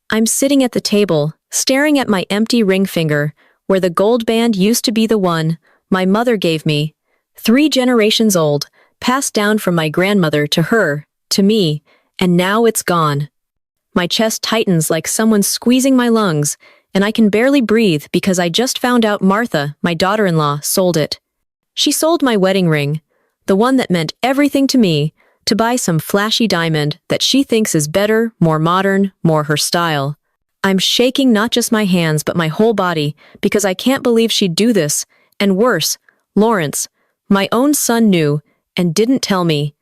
I'm sitting at the table, staring at my empty ring finger, where the gold band used to be the one my mother gave me. 3 generations old, passed down from my grandmother to her, to me, and now it's gone. My chest tightens like someone's squeezing my lungs, and I can barely breathe because I just found out Martha, my daughter-in-law, sold it. She sold my wedding ring, the one that meant everything to me, to buy some flashy diamond that she thinks is better, more modern, more her style. I'm shaking not just my hands but my whole body because I can't believe she'd do this, and worse, Lawrence, my own son, knew and didn't tell me.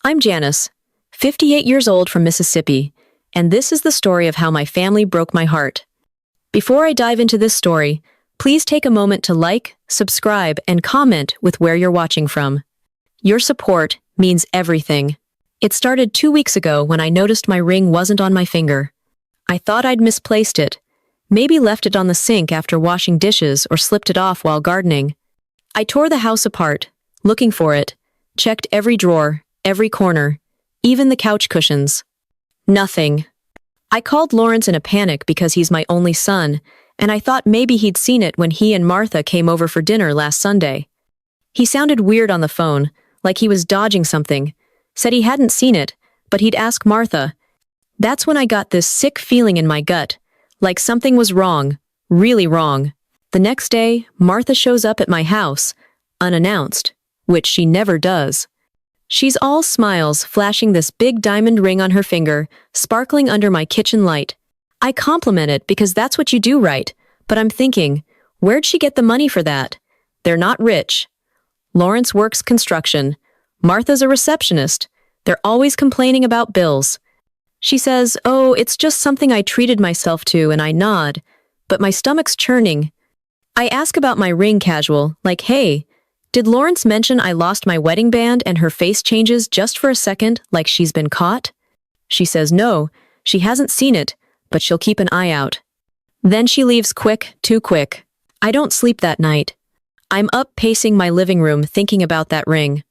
I'm Janice, 58 years old from Mississippi, and this is the story of how my family broke my heart. Before I dive into this story, please take a moment to like, subscribe, and comment with where you're watching from. Your support means everything. It started 2 weeks ago when I noticed my ring wasn't on my finger. I thought I'd misplaced it, maybe left it on the sink after washing dishes or slipped it off while gardening. I tore the house apart, looking for it, checked every drawer, every corner, even the couch cushions. Nothing. I called Lawrence in a panic because he's my only son, and I thought maybe he'd seen it when he and Martha came over for dinner last Sunday. He sounded weird on the phone, like he was dodging something, said he hadn't seen it, but he'd ask Martha. That's when I got this sick feeling in my gut, like something was wrong, really wrong. The next day, Martha shows up at my house, unannounced, which she never does. She's all smiles, flashing this big diamond ring on her finger, sparkling under my kitchen light. I compliment it because that's what you do, right? But I'm thinking, where'd she get the money for that? They're not rich. Lawrence works construction. Martha's a receptionist. They're always complaining about bills. She says, "Oh, it's just something I treated myself to," and I nod, but my stomach's churning. I ask about my ring casual, like, "Hey, did Lawrence mention I lost my wedding band?" and her face changes just for a second, like she's been caught. She says no, she hasn't seen it, but she'll keep an eye out. Then she leaves quick, too quick. I don't sleep that night. I'm up pacing my living room thinking about that ring.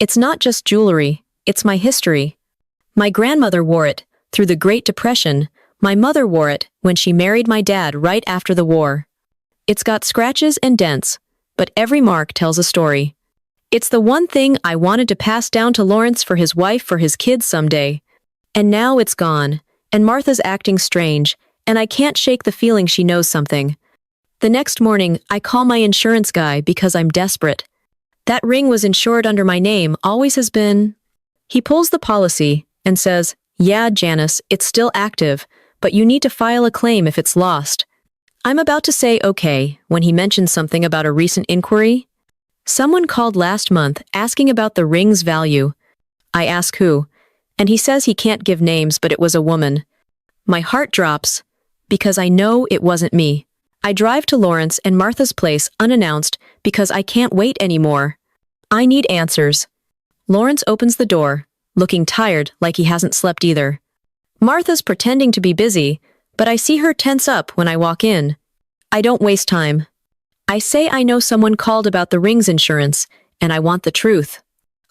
It's not just jewelry, it's my history. My grandmother wore it through the Great Depression. My mother wore it when she married my dad right after the war. It's got scratches and dents, but every mark tells a story. It's the one thing I wanted to pass down to Lawrence for his wife, for his kids someday. And now it's gone, and Martha's acting strange, and I can't shake the feeling she knows something. The next morning, I call my insurance guy because I'm desperate. That ring was insured under my name, always has been. He pulls the policy and says, "Yeah, Janice, it's still active, but you need to file a claim if it's lost." I'm about to say okay when he mentions something about a recent inquiry. Someone called last month asking about the ring's value. I ask who, and he says he can't give names, but it was a woman. My heart drops because I know it wasn't me. I drive to Lawrence and Martha's place unannounced because I can't wait anymore. I need answers. Lawrence opens the door, looking tired like he hasn't slept either. Martha's pretending to be busy, but I see her tense up when I walk in. I don't waste time. I say I know someone called about the ring's insurance, and I want the truth.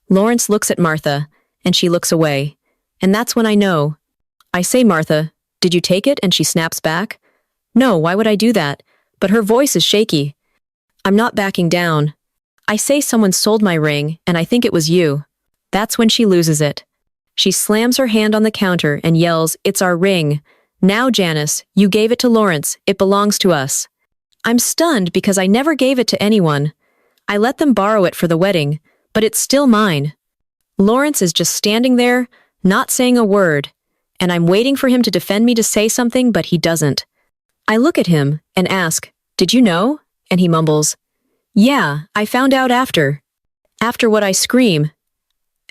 Lawrence looks at Martha, and she looks away. And that's when I know. I say, "Martha, did you take it?" And she snaps back. "No, why would I do that?" But her voice is shaky. I'm not backing down. I say someone sold my ring, and I think it was you. That's when she loses it. She slams her hand on the counter and yells, "It's our ring. Now, Janice, you gave it to Lawrence. It belongs to us." I'm stunned because I never gave it to anyone. I let them borrow it for the wedding, but it's still mine. Lawrence is just standing there, not saying a word, and I'm waiting for him to defend me, to say something, but he doesn't. I look at him and ask, "Did you know?" And he mumbles, "Yeah, I found out after. After what?" I scream.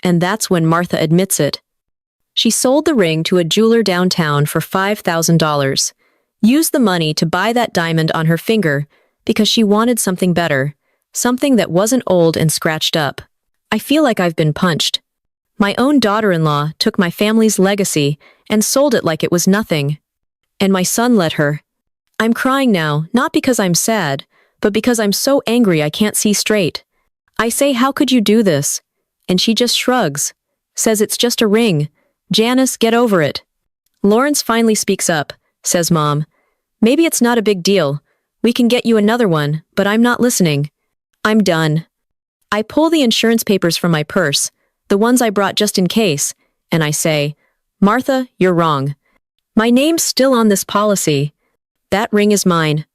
And that's when Martha admits it. She sold the ring to a jeweler downtown for $5,000. Used the money to buy that diamond on her finger because she wanted something better, something that wasn't old and scratched up. I feel like I've been punched. My own daughter-in-law took my family's legacy and sold it like it was nothing. And my son let her. I'm crying now, not because I'm sad, but because I'm so angry I can't see straight. I say, "How could you do this?" And she just shrugs, says it's just a ring. "Janice, get over it." Lawrence finally speaks up, says Mom. Maybe it's not a big deal. We can get you another one, but I'm not listening. I'm done. I pull the insurance papers from my purse, the ones I brought just in case, and I say, Martha, you're wrong. My name's still on this policy. That ring is mine.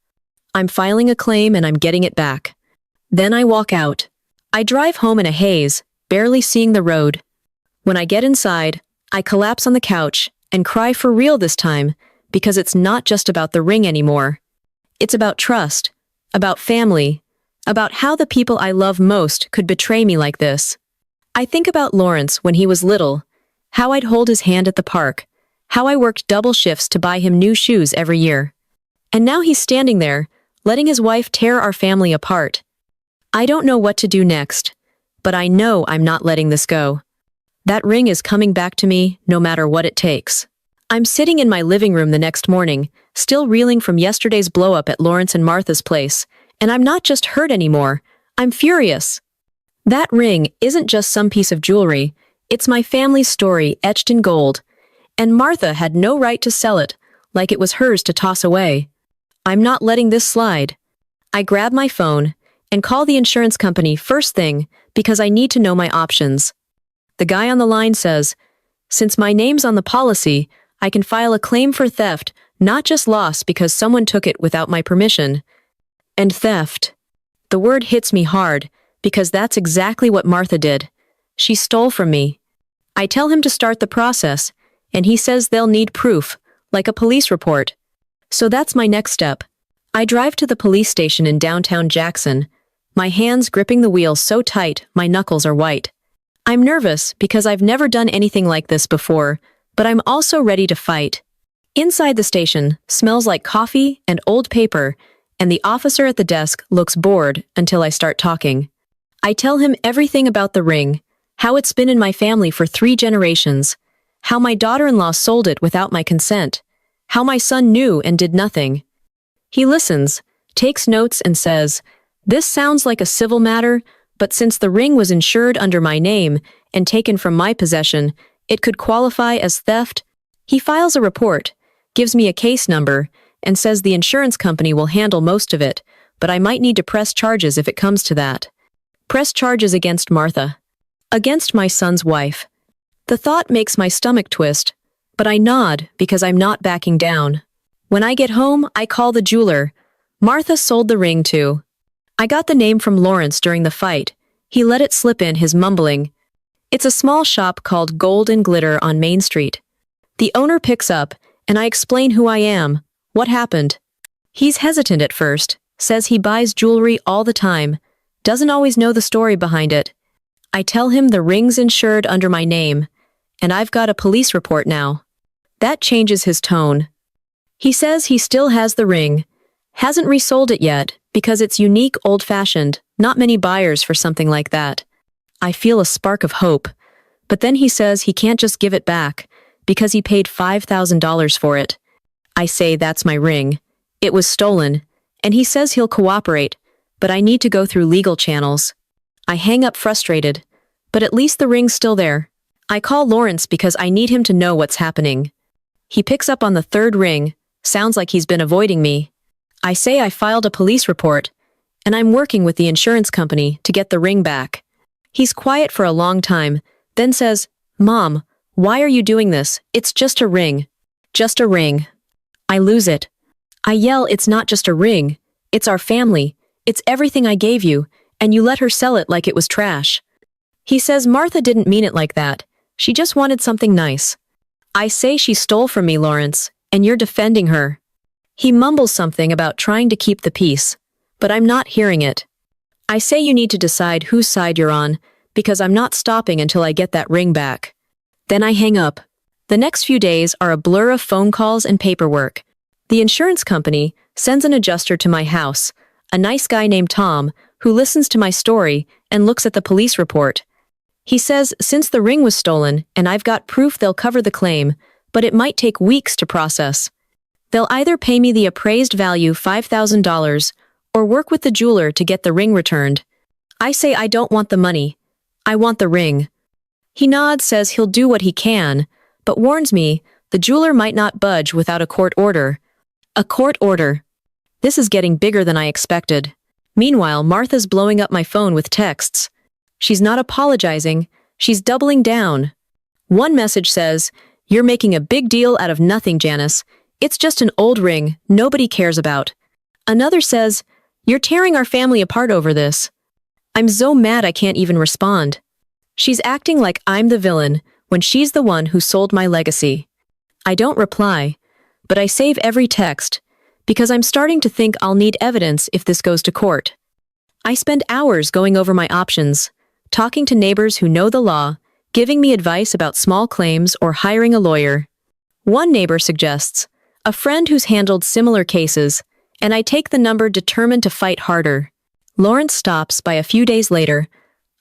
I'm filing a claim and I'm getting it back. Then I walk out. I drive home in a haze, barely seeing the road. When I get inside, I collapse on the couch and cry for real this time, because it's not just about the ring anymore. It's about trust, about family, about how the people I love most could betray me like this. I think about Lawrence when he was little, how I'd hold his hand at the park, how I worked double shifts to buy him new shoes every year. And now he's standing there, letting his wife tear our family apart. I don't know what to do next, but I know I'm not letting this go. That ring is coming back to me no matter what it takes. I'm sitting in my living room the next morning, still reeling from yesterday's blow-up at Lawrence and Martha's place, and I'm not just hurt anymore, I'm furious. That ring isn't just some piece of jewelry, it's my family's story etched in gold, and Martha had no right to sell it, like it was hers to toss away. I'm not letting this slide. I grab my phone and call the insurance company first thing because I need to know my options. The guy on the line says, since my name's on the policy, I can file a claim for theft, not just loss because someone took it without my permission. And theft. The word hits me hard, because that's exactly what Martha did. She stole from me. I tell him to start the process, and he says they'll need proof, like a police report. So that's my next step. I drive to the police station in downtown Jackson, my hands gripping the wheel so tight my knuckles are white. I'm nervous because I've never done anything like this before, but I'm also ready to fight. Inside the station smells like coffee and old paper, and the officer at the desk looks bored until I start talking. I tell him everything about the ring, how it's been in my family for 3 generations, how my daughter-in-law sold it without my consent, how my son knew and did nothing. He listens, takes notes and says, this sounds like a civil matter, but since the ring was insured under my name and taken from my possession, it could qualify as theft. He files a report, gives me a case number, and says the insurance company will handle most of it, but I might need to press charges if it comes to that. Press charges against Martha. Against my son's wife. The thought makes my stomach twist, but I nod because I'm not backing down. When I get home, I call the jeweler. Martha sold the ring to. I got the name from Lawrence during the fight. He let it slip in his mumbling. It's a small shop called Gold and Glitter on Main Street. The owner picks up, and I explain who I am, what happened. He's hesitant at first, says he buys jewelry all the time, doesn't always know the story behind it. I tell him the ring's insured under my name, and I've got a police report now. That changes his tone. He says he still has the ring, hasn't resold it yet because it's unique, old-fashioned, not many buyers for something like that. I feel a spark of hope, but then he says he can't just give it back because he paid $5,000 for it. I say that's my ring. It was stolen, and he says he'll cooperate, but I need to go through legal channels. I hang up frustrated, but at least the ring's still there. I call Lawrence because I need him to know what's happening. He picks up on the 3rd ring, sounds like he's been avoiding me. I say I filed a police report, and I'm working with the insurance company to get the ring back. He's quiet for a long time, then says, Mom, why are you doing this? It's just a ring. Just a ring. I lose it. I yell, it's not just a ring. It's our family. It's everything I gave you, and you let her sell it like it was trash. He says Martha didn't mean it like that. She just wanted something nice. I say she stole from me, Lawrence, and you're defending her. He mumbles something about trying to keep the peace, but I'm not hearing it. I say you need to decide whose side you're on, because I'm not stopping until I get that ring back. Then I hang up. The next few days are a blur of phone calls and paperwork. The insurance company sends an adjuster to my house, a nice guy named Tom, who listens to my story and looks at the police report. He says since the ring was stolen and I've got proof they'll cover the claim, but it might take weeks to process. They'll either pay me the appraised value $5,000 or work with the jeweler to get the ring returned. I say I don't want the money. I want the ring. He nods, says he'll do what he can, but warns me the jeweler might not budge without a court order. A court order. This is getting bigger than I expected. Meanwhile, Martha's blowing up my phone with texts. She's not apologizing, she's doubling down. One message says, "You're making a big deal out of nothing, Janice. It's just an old ring nobody cares about." Another says, "You're tearing our family apart over this." I'm so mad I can't even respond. She's acting like I'm the villain when she's the one who sold my legacy. I don't reply, but I save every text because I'm starting to think I'll need evidence if this goes to court. I spend hours going over my options, talking to neighbors who know the law, giving me advice about small claims or hiring a lawyer. One neighbor suggests a friend who's handled similar cases, and I take the number determined to fight harder. Lawrence stops by a few days later,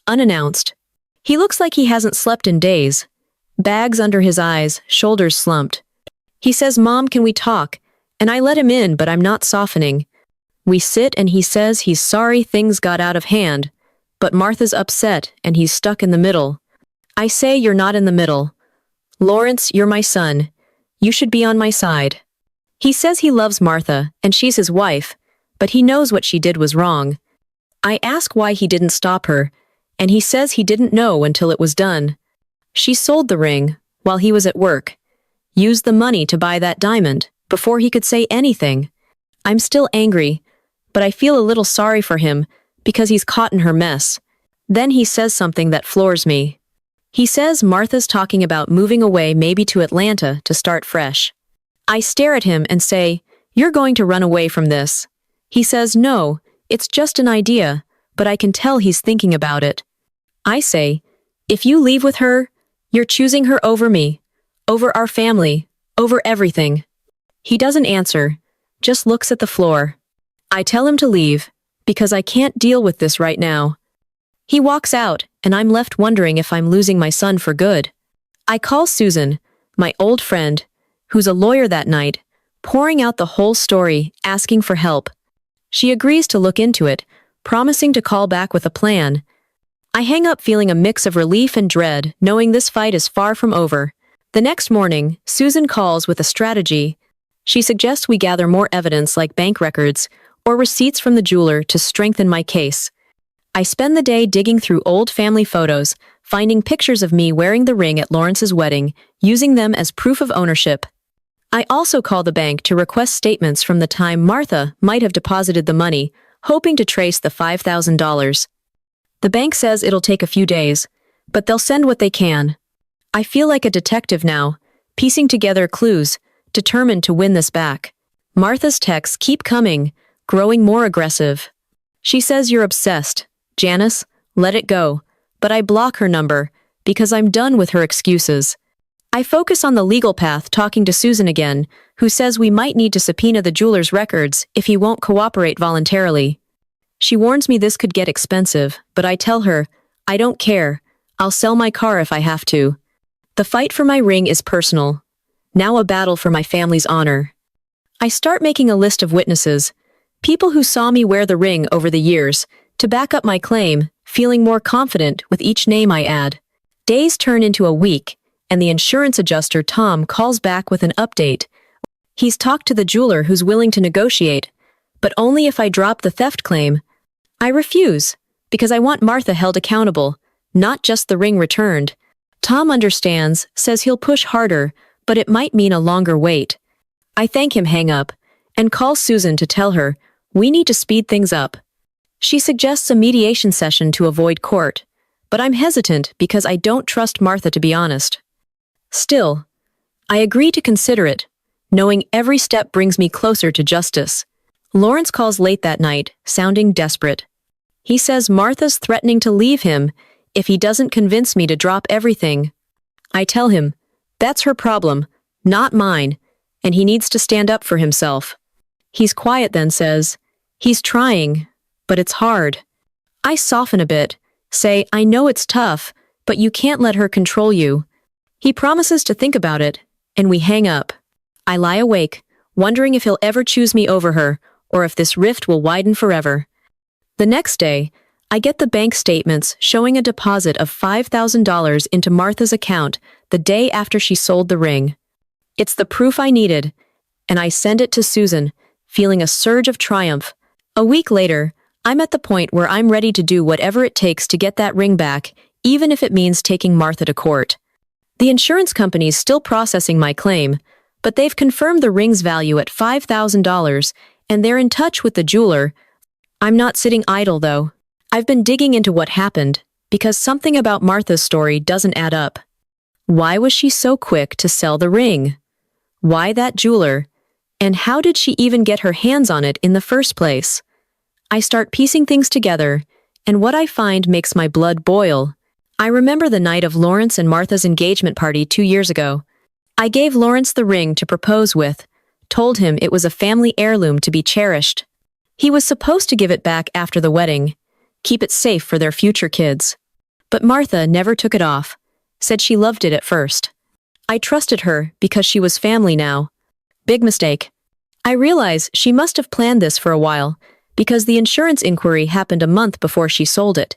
unannounced. He looks like he hasn't slept in days. Bags under his eyes, shoulders slumped. He says, "Mom, can we talk?" And I let him in, but I'm not softening. We sit and he says he's sorry things got out of hand, but Martha's upset and he's stuck in the middle. I say, "You're not in the middle. Lawrence, you're my son. You should be on my side." He says he loves Martha and she's his wife, but he knows what she did was wrong. I ask why he didn't stop her, and he says he didn't know until it was done. She sold the ring while he was at work, used the money to buy that diamond before he could say anything. I'm still angry, but I feel a little sorry for him because he's caught in her mess. Then he says something that floors me. He says Martha's talking about moving away, maybe to Atlanta, to start fresh. I stare at him and say, "You're going to run away from this." He says, "No, it's just an idea," but I can tell he's thinking about it. I say, "If you leave with her, you're choosing her over me, over our family, over everything." He doesn't answer, just looks at the floor. I tell him to leave, because I can't deal with this right now. He walks out, and I'm left wondering if I'm losing my son for good. I call Susan, my old friend, who's a lawyer that night, pouring out the whole story, asking for help. She agrees to look into it, promising to call back with a plan. I hang up feeling a mix of relief and dread, knowing this fight is far from over. The next morning, Susan calls with a strategy. She suggests we gather more evidence like bank records or receipts from the jeweler to strengthen my case. I spend the day digging through old family photos, finding pictures of me wearing the ring at Lawrence's wedding, using them as proof of ownership. I also call the bank to request statements from the time Martha might have deposited the money, hoping to trace the $5,000. The bank says it'll take a few days, but they'll send what they can. I feel like a detective now, piecing together clues, determined to win this back. Martha's texts keep coming, growing more aggressive. She says, "You're obsessed. Janice, let it go." But I block her number, because I'm done with her excuses. I focus on the legal path, talking to Susan again, who says we might need to subpoena the jeweler's records if he won't cooperate voluntarily. She warns me this could get expensive, but I tell her, I don't care. I'll sell my car if I have to. The fight for my ring is personal. Now a battle for my family's honor. I start making a list of witnesses, people who saw me wear the ring over the years, to back up my claim, feeling more confident with each name I add. Days turn into a week, and the insurance adjuster Tom calls back with an update. He's talked to the jeweler who's willing to negotiate, but only if I drop the theft claim. I refuse, because I want Martha held accountable, not just the ring returned. Tom understands, says he'll push harder, but it might mean a longer wait. I thank him, hang up, and call Susan to tell her, we need to speed things up. She suggests a mediation session to avoid court, but I'm hesitant because I don't trust Martha, to be honest. Still, I agree to consider it, knowing every step brings me closer to justice. Lawrence calls late that night, sounding desperate. He says Martha's threatening to leave him if he doesn't convince me to drop everything. I tell him, that's her problem, not mine, and he needs to stand up for himself. He's quiet, then says, he's trying, but it's hard. I soften a bit, say, I know it's tough, but you can't let her control you. He promises to think about it, and we hang up. I lie awake, wondering if he'll ever choose me over her, or if this rift will widen forever. The next day, I get the bank statements showing a deposit of $5,000 into Martha's account the day after she sold the ring. It's the proof I needed, and I send it to Susan, feeling a surge of triumph. A week later, I'm at the point where I'm ready to do whatever it takes to get that ring back, even if it means taking Martha to court. The insurance company's still processing my claim, but they've confirmed the ring's value at $5,000, and they're in touch with the jeweler. I'm not sitting idle, though. I've been digging into what happened, because something about Martha's story doesn't add up. Why was she so quick to sell the ring? Why that jeweler? And how did she even get her hands on it in the first place? I start piecing things together, and what I find makes my blood boil. I remember the night of Lawrence and Martha's engagement party 2 years ago. I gave Lawrence the ring to propose with, told him it was a family heirloom to be cherished. He was supposed to give it back after the wedding, keep it safe for their future kids. But Martha never took it off, said she loved it at first. I trusted her because she was family now. Big mistake. I realize she must have planned this for a while, because the insurance inquiry happened a month before she sold it.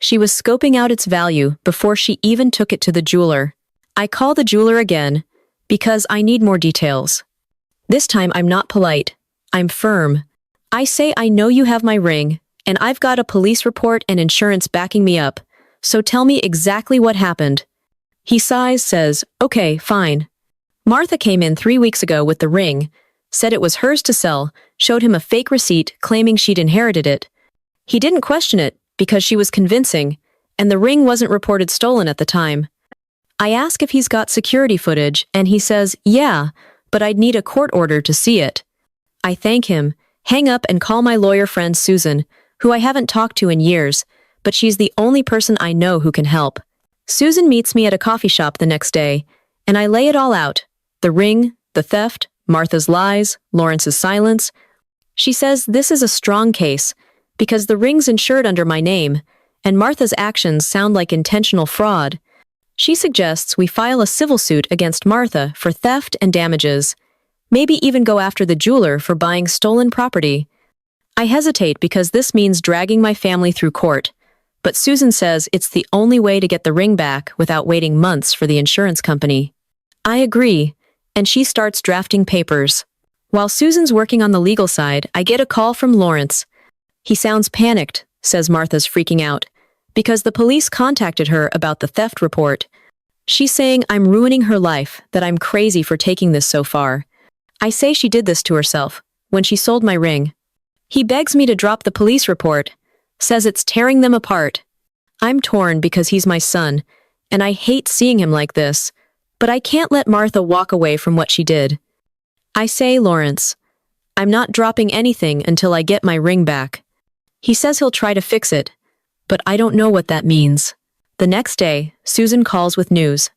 She was scoping out its value before she even took it to the jeweler. I call the jeweler again, because I need more details. This time I'm not polite. I'm firm. I say I know you have my ring, and I've got a police report and insurance backing me up, so tell me exactly what happened. He sighs, says, okay, fine. Martha came in 3 weeks ago with the ring, said it was hers to sell, showed him a fake receipt claiming she'd inherited it. He didn't question it because she was convincing, and the ring wasn't reported stolen at the time. I ask if he's got security footage, and he says, yeah, but I'd need a court order to see it. I thank him, hang up and call my lawyer friend Susan, who I haven't talked to in years, but she's the only person I know who can help. Susan meets me at a coffee shop the next day, and I lay it all out. The ring, the theft, Martha's lies, Lawrence's silence. She says this is a strong case, because the ring's insured under my name, and Martha's actions sound like intentional fraud. She suggests we file a civil suit against Martha for theft and damages, maybe even go after the jeweler for buying stolen property. I hesitate because this means dragging my family through court, but Susan says it's the only way to get the ring back without waiting months for the insurance company. I agree, and she starts drafting papers. While Susan's working on the legal side, I get a call from Lawrence. He sounds panicked, says Martha's freaking out, because the police contacted her about the theft report. She's saying I'm ruining her life, that I'm crazy for taking this so far. I say she did this to herself, when she sold my ring. He begs me to drop the police report, says it's tearing them apart. I'm torn because he's my son, and I hate seeing him like this, but I can't let Martha walk away from what she did. I say, Lawrence, I'm not dropping anything until I get my ring back. He says he'll try to fix it, but I don't know what that means. The next day, Susan calls with news.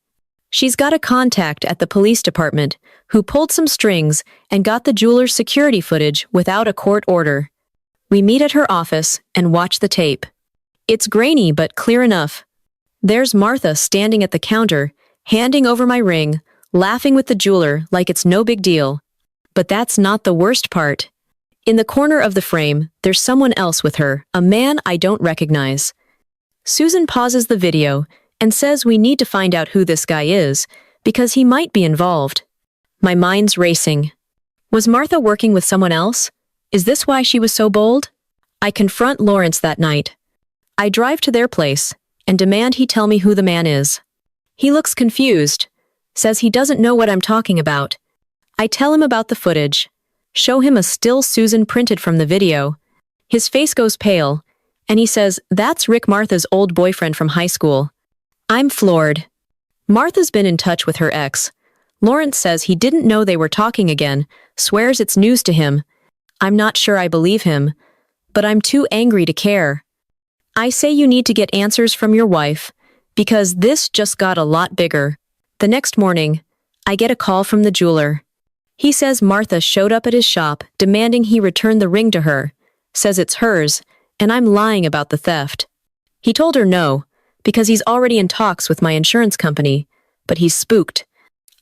She's got a contact at the police department who pulled some strings and got the jeweler's security footage without a court order. We meet at her office and watch the tape. It's grainy but clear enough. There's Martha standing at the counter, handing over my ring, laughing with the jeweler like it's no big deal. But that's not the worst part. In the corner of the frame, there's someone else with her, a man I don't recognize. Susan pauses the video and says we need to find out who this guy is, because he might be involved. My mind's racing. Was Martha working with someone else? Is this why she was so bold? I confront Lawrence that night. I drive to their place and demand he tell me who the man is. He looks confused, says he doesn't know what I'm talking about. I tell him about the footage, show him a still Susan printed from the video. His face goes pale, and he says that's Rick, Martha's old boyfriend from high school. I'm floored. Martha's been in touch with her ex. Lawrence says he didn't know they were talking again, swears it's news to him. I'm not sure I believe him, but I'm too angry to care. I say you need to get answers from your wife, because this just got a lot bigger. The next morning, I get a call from the jeweler. He says Martha showed up at his shop demanding he return the ring to her, says it's hers, and I'm lying about the theft. He told her no, because he's already in talks with my insurance company, but he's spooked.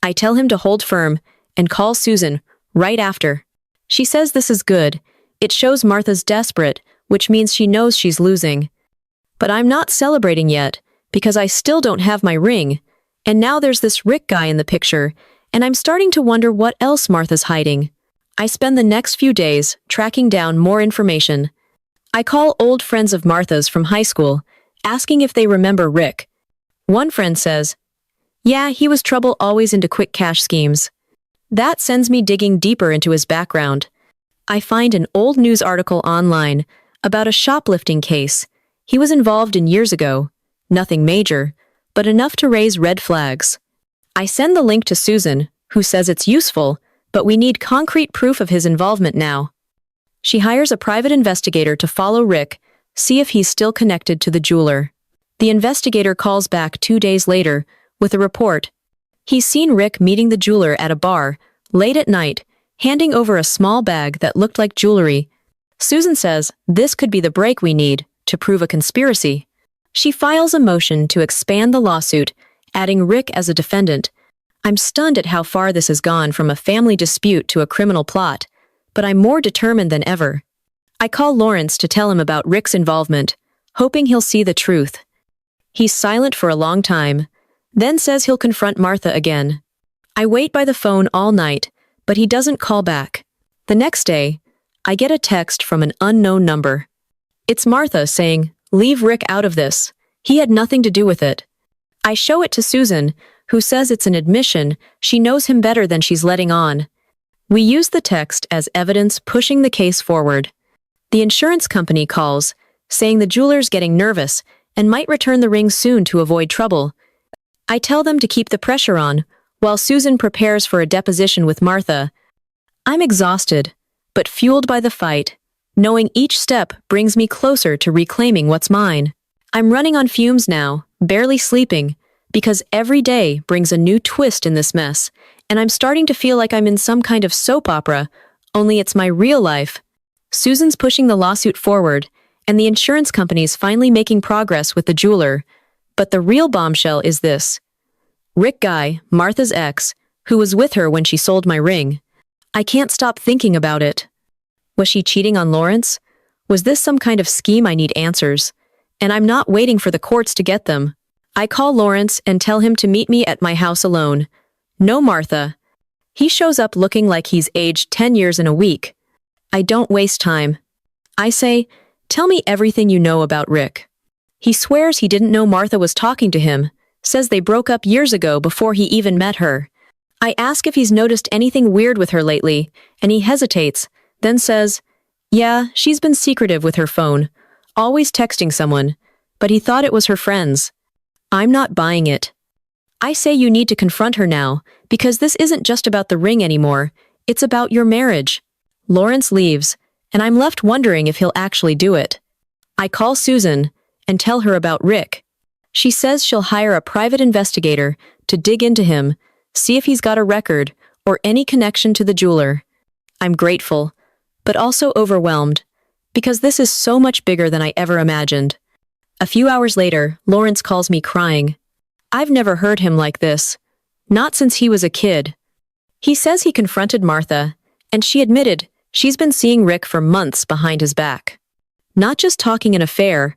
I tell him to hold firm and call Susan right after. She says this is good. It shows Martha's desperate, which means she knows she's losing. But I'm not celebrating yet, because I still don't have my ring, and now there's this Rick guy in the picture, and I'm starting to wonder what else Martha's hiding. I spend the next few days tracking down more information. I call old friends of Martha's from high school, asking if they remember Rick. One friend says, "Yeah, he was trouble always into quick cash schemes." That sends me digging deeper into his background. I find an old news article online about a shoplifting case he was involved in years ago. Nothing major, but enough to raise red flags. I send the link to Susan, who says it's useful, but we need concrete proof of his involvement now. She hires a private investigator to follow Rick, see if he's still connected to the jeweler. The investigator calls back 2 days later with a report. He's seen Rick meeting the jeweler at a bar, late at night, handing over a small bag that looked like jewelry. Susan says this could be the break we need to prove a conspiracy. She files a motion to expand the lawsuit, adding Rick as a defendant. I'm stunned at how far this has gone from a family dispute to a criminal plot, but I'm more determined than ever. I call Lawrence to tell him about Rick's involvement, hoping he'll see the truth. He's silent for a long time, then says he'll confront Martha again. I wait by the phone all night, but he doesn't call back. The next day, I get a text from an unknown number. It's Martha saying, "Leave Rick out of this. He had nothing to do with it." I show it to Susan, who says it's an admission she knows him better than she's letting on. We use the text as evidence pushing the case forward. The insurance company calls, saying the jeweler's getting nervous and might return the ring soon to avoid trouble. I tell them to keep the pressure on, while Susan prepares for a deposition with Martha. I'm exhausted, but fueled by the fight, knowing each step brings me closer to reclaiming what's mine. I'm running on fumes now, barely sleeping, because every day brings a new twist in this mess, and I'm starting to feel like I'm in some kind of soap opera, only it's my real life. Susan's pushing the lawsuit forward, and the insurance company's finally making progress with the jeweler. But the real bombshell is this. Rick Guy, Martha's ex, who was with her when she sold my ring. I can't stop thinking about it. Was she cheating on Lawrence? Was this some kind of scheme? I need answers. And I'm not waiting for the courts to get them. I call Lawrence and tell him to meet me at my house alone. No Martha. He shows up looking like he's aged 10 years in a week. I don't waste time. I say, "Tell me everything you know about Rick." He swears he didn't know Martha was talking to him, says they broke up years ago before he even met her. I ask if he's noticed anything weird with her lately, and he hesitates, then says, "Yeah, she's been secretive with her phone, always texting someone, but he thought it was her friends." I'm not buying it. I say you need to confront her now, because this isn't just about the ring anymore, it's about your marriage. Lawrence leaves, and I'm left wondering if he'll actually do it. I call Susan and tell her about Rick. She says she'll hire a private investigator to dig into him, see if he's got a record or any connection to the jeweler. I'm grateful, but also overwhelmed, because this is so much bigger than I ever imagined. A few hours later, Lawrence calls me crying. I've never heard him like this, not since he was a kid. He says he confronted Martha, and she admitted she's been seeing Rick for months behind his back. Not just talking an affair.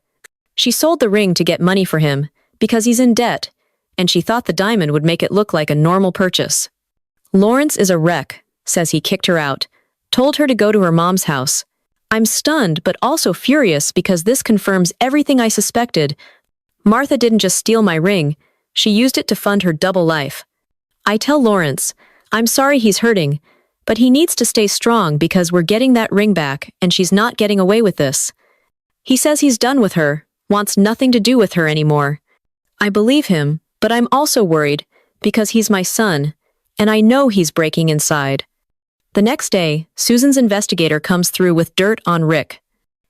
She sold the ring to get money for him, because he's in debt, and she thought the diamond would make it look like a normal purchase. Lawrence is a wreck, says he kicked her out, told her to go to her mom's house. I'm stunned but also furious because this confirms everything I suspected. Martha didn't just steal my ring, she used it to fund her double life. I tell Lawrence, I'm sorry he's hurting, but he needs to stay strong because we're getting that ring back and she's not getting away with this. He says he's done with her, wants nothing to do with her anymore. I believe him, but I'm also worried because he's my son, and I know he's breaking inside. The next day, Susan's investigator comes through with dirt on Rick.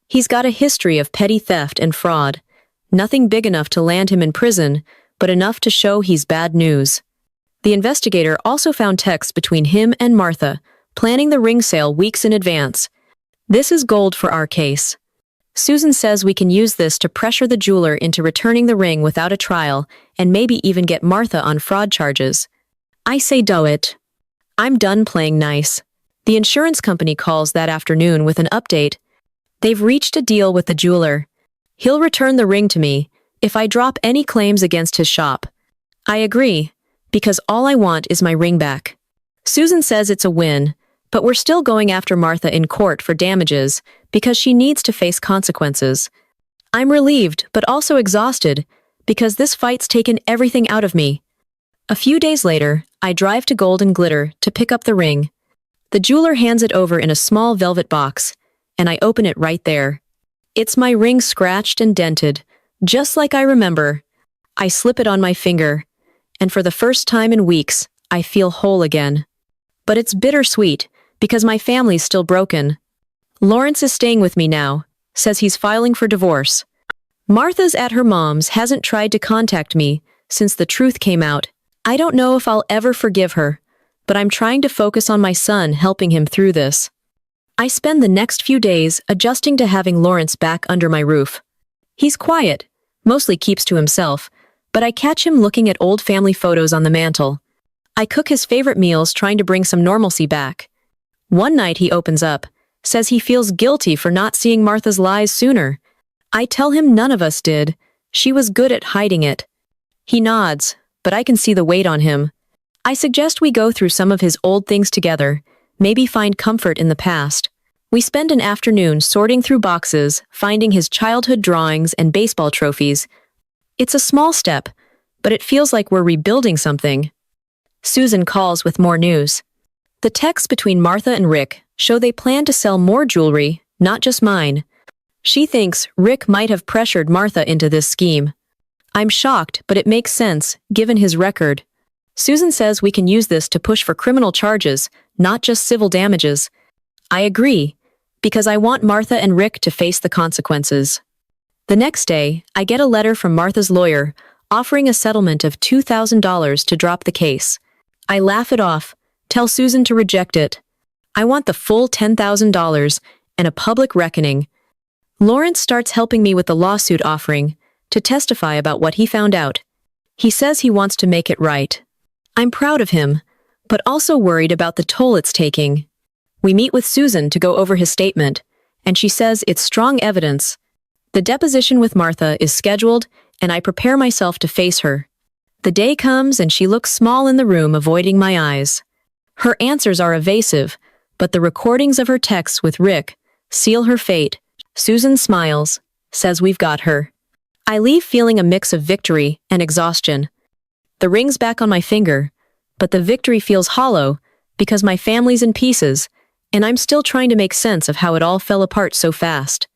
He's got a history of petty theft and fraud. Nothing big enough to land him in prison, but enough to show he's bad news. The investigator also found texts between him and Martha, planning the ring sale weeks in advance. This is gold for our case. Susan says we can use this to pressure the jeweler into returning the ring without a trial and maybe even get Martha on fraud charges. I say do it. I'm done playing nice. The insurance company calls that afternoon with an update. They've reached a deal with the jeweler. He'll return the ring to me if I drop any claims against his shop. I agree, because all I want is my ring back. Susan says it's a win, but we're still going after Martha in court for damages because she needs to face consequences. I'm relieved, but also exhausted, because this fight's taken everything out of me. A few days later, I drive to Gold and Glitter to pick up the ring. The jeweler hands it over in a small velvet box, and I open it right there. It's my ring scratched and dented, just like I remember. I slip it on my finger, and for the first time in weeks, I feel whole again. But it's bittersweet, because my family's still broken. Lawrence is staying with me now, says he's filing for divorce. Martha's at her mom's hasn't tried to contact me since the truth came out. I don't know if I'll ever forgive her, but I'm trying to focus on my son helping him through this. I spend the next few days adjusting to having Lawrence back under my roof. He's quiet, mostly keeps to himself, but I catch him looking at old family photos on the mantle. I cook his favorite meals, trying to bring some normalcy back. One night he opens up, says he feels guilty for not seeing Martha's lies sooner. I tell him none of us did. She was good at hiding it. He nods, but I can see the weight on him. I suggest we go through some of his old things together, maybe find comfort in the past. We spend an afternoon sorting through boxes, finding his childhood drawings and baseball trophies. It's a small step, but it feels like we're rebuilding something. Susan calls with more news. The texts between Martha and Rick show they plan to sell more jewelry, not just mine. She thinks Rick might have pressured Martha into this scheme. I'm shocked, but it makes sense, given his record. Susan says we can use this to push for criminal charges, not just civil damages. I agree, because I want Martha and Rick to face the consequences. The next day, I get a letter from Martha's lawyer offering a settlement of $2,000 to drop the case. I laugh it off, tell Susan to reject it. I want the full $10,000 and a public reckoning. Lawrence starts helping me with the lawsuit offering to testify about what he found out. He says he wants to make it right. I'm proud of him, but also worried about the toll it's taking. We meet with Susan to go over his statement, and she says it's strong evidence. The deposition with Martha is scheduled, and I prepare myself to face her. The day comes and she looks small in the room, avoiding my eyes. Her answers are evasive, but the recordings of her texts with Rick seal her fate. Susan smiles, says we've got her. I leave feeling a mix of victory and exhaustion. The ring's back on my finger, but the victory feels hollow because my family's in pieces, and I'm still trying to make sense of how it all fell apart so fast.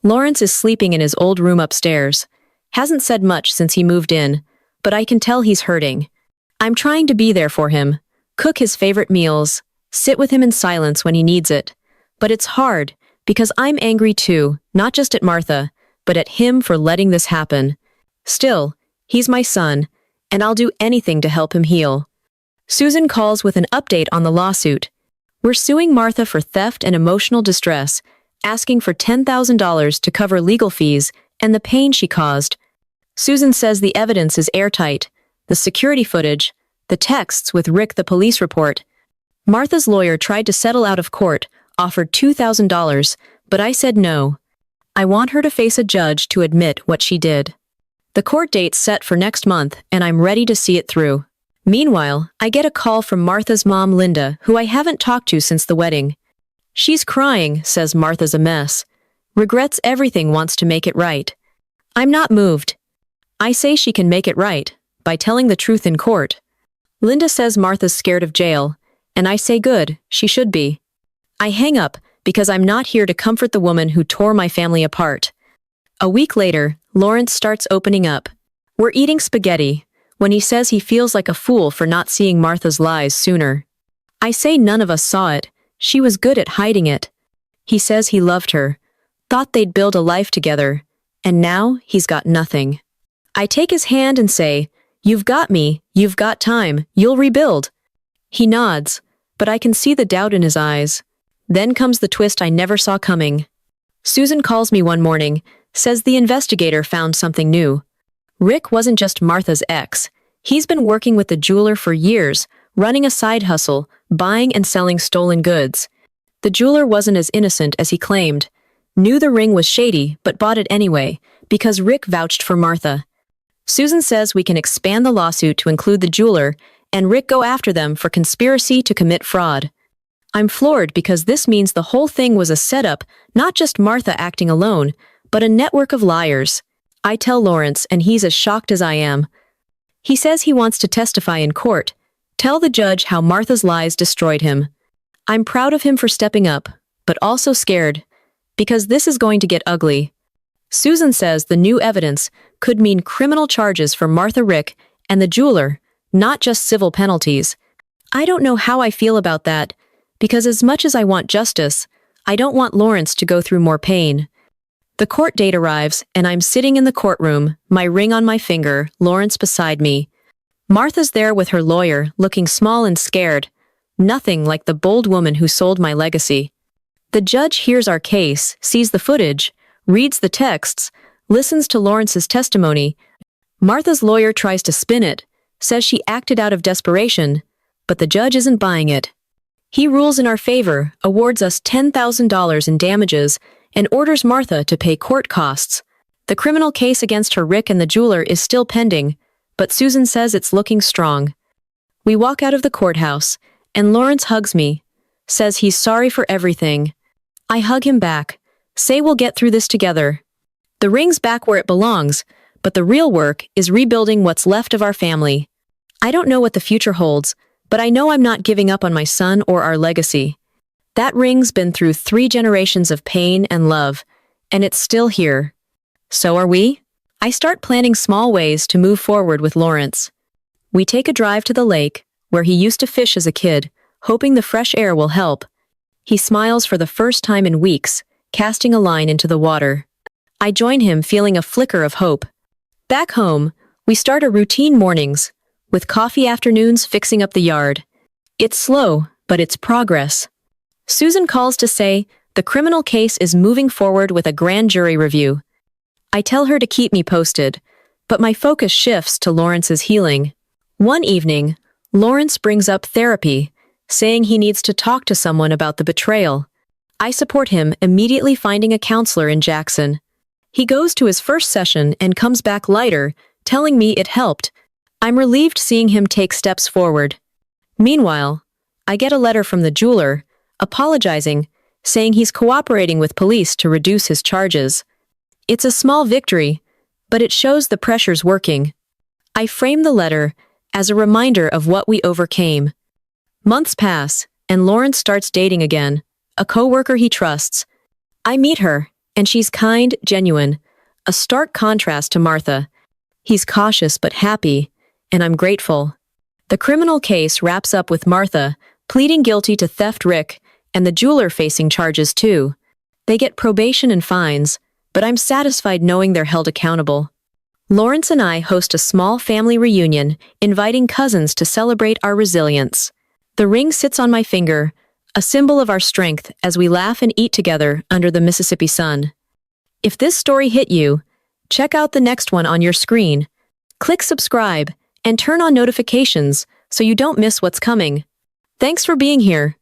Lawrence is sleeping in his old room upstairs. Hasn't said much since he moved in, but I can tell he's hurting. I'm trying to be there for him, cook his favorite meals, sit with him in silence when he needs it. But it's hard, because I'm angry too, not just at Martha, but at him for letting this happen. Still, he's my son, and I'll do anything to help him heal. Susan calls with an update on the lawsuit. We're suing Martha for theft and emotional distress, asking for $10,000 to cover legal fees and the pain she caused. Susan says the evidence is airtight, the security footage, the texts with Rick, the police report. Martha's lawyer tried to settle out of court, offered $2,000, but I said no. I want her to face a judge to admit what she did. The court date's set for next month, and I'm ready to see it through. Meanwhile, I get a call from Martha's mom, Linda, who I haven't talked to since the wedding. She's crying, says Martha's a mess. Regrets everything, wants to make it right. I'm not moved. I say she can make it right, by telling the truth in court. Linda says Martha's scared of jail, and I say good, she should be. I hang up, because I'm not here to comfort the woman who tore my family apart. A week later, Lawrence starts opening up. We're eating spaghetti, when he says he feels like a fool for not seeing Martha's lies sooner. I say none of us saw it, she was good at hiding it. He says he loved her, thought they'd build a life together, and now he's got nothing. I take his hand and say, "You've got me, you've got time, you'll rebuild." He nods, but I can see the doubt in his eyes. Then comes the twist I never saw coming. Susan calls me one morning, says the investigator found something new. Rick wasn't just Martha's ex. He's been working with the jeweler for years, running a side hustle, buying and selling stolen goods. The jeweler wasn't as innocent as he claimed. Knew the ring was shady, but bought it anyway, because Rick vouched for Martha. Susan says we can expand the lawsuit to include the jeweler and Rick go after them for conspiracy to commit fraud. I'm floored because this means the whole thing was a setup, not just Martha acting alone, but a network of liars. I tell Lawrence, and he's as shocked as I am. He says he wants to testify in court, tell the judge how Martha's lies destroyed him. I'm proud of him for stepping up, but also scared, because this is going to get ugly. Susan says the new evidence could mean criminal charges for Martha, Rick, and the jeweler, not just civil penalties. I don't know how I feel about that, because as much as I want justice, I don't want Lawrence to go through more pain. The court date arrives, and I'm sitting in the courtroom, my ring on my finger, Lawrence beside me. Martha's there with her lawyer, looking small and scared, nothing like the bold woman who sold my legacy. The judge hears our case, sees the footage, reads the texts, listens to Lawrence's testimony. Martha's lawyer tries to spin it, says she acted out of desperation, but the judge isn't buying it. He rules in our favor, awards us $10,000 in damages, and orders Martha to pay court costs. The criminal case against her Rick and the jeweler is still pending, but Susan says it's looking strong. We walk out of the courthouse, and Lawrence hugs me, says he's sorry for everything. I hug him back, say we'll get through this together. The ring's back where it belongs, but the real work is rebuilding what's left of our family. I don't know what the future holds, but I know I'm not giving up on my son or our legacy. That ring's been through 3 generations of pain and love, and it's still here. So are we? I start planning small ways to move forward with Lawrence. We take a drive to the lake, where he used to fish as a kid, hoping the fresh air will help. He smiles for the first time in weeks, casting a line into the water. I join him, feeling a flicker of hope. Back home, we start our routine mornings, with coffee afternoons fixing up the yard. It's slow, but it's progress. Susan calls to say the criminal case is moving forward with a grand jury review. I tell her to keep me posted, but my focus shifts to Lawrence's healing. One evening, Lawrence brings up therapy, saying he needs to talk to someone about the betrayal. I support him, immediately finding a counselor in Jackson. He goes to his first session and comes back lighter, telling me it helped. I'm relieved seeing him take steps forward. Meanwhile, I get a letter from the jeweler, apologizing, saying he's cooperating with police to reduce his charges. It's a small victory, but it shows the pressure's working. I frame the letter as a reminder of what we overcame. Months pass, and Lawrence starts dating again, a coworker he trusts. I meet her, and she's kind, genuine, a stark contrast to Martha. He's cautious but happy, and I'm grateful. The criminal case wraps up with Martha pleading guilty to theft Rick, and the jeweler facing charges too. They get probation and fines, but I'm satisfied knowing they're held accountable. Lawrence and I host a small family reunion, inviting cousins to celebrate our resilience. The ring sits on my finger, a symbol of our strength as we laugh and eat together under the Mississippi sun. If this story hit you, check out the next one on your screen. Click subscribe and turn on notifications so you don't miss what's coming. Thanks for being here.